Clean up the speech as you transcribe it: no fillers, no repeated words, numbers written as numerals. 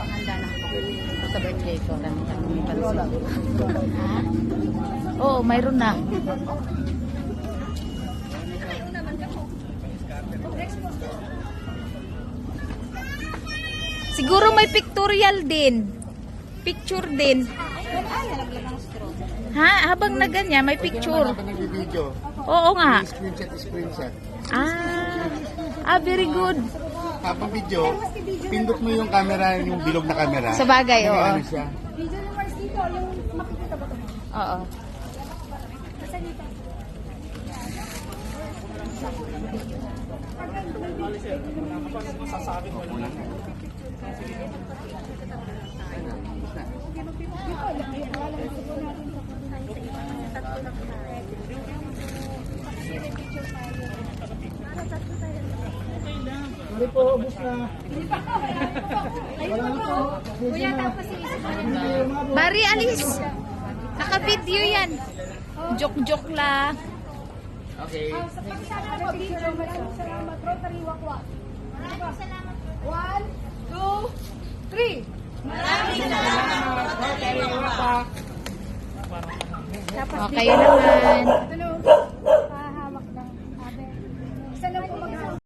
Handa na ako sa birthday ko. Oo, mayroon na. Siguro may pictorial din. Picture din. Ha? Habang na ganyan, may picture. Oo nga. Screenshot. Very good. Habang video, pindot mo yung camera, yung bilog na camera. Sa bagay, oo. Ano siya? Video ni Mars dito, yung makikita ba ito? Oo. Nasa dito. Sorry po, ubus na. Kuya, tapos iisip mo yun. Bari, alis. Naka-video yan. Joke-joke lang. Okay. Sa pagsama ko, video, maraming salamat. Rotary Wakwa. Maraming salamat. 1, 2, 3. Maraming salamat. O, kayo naman.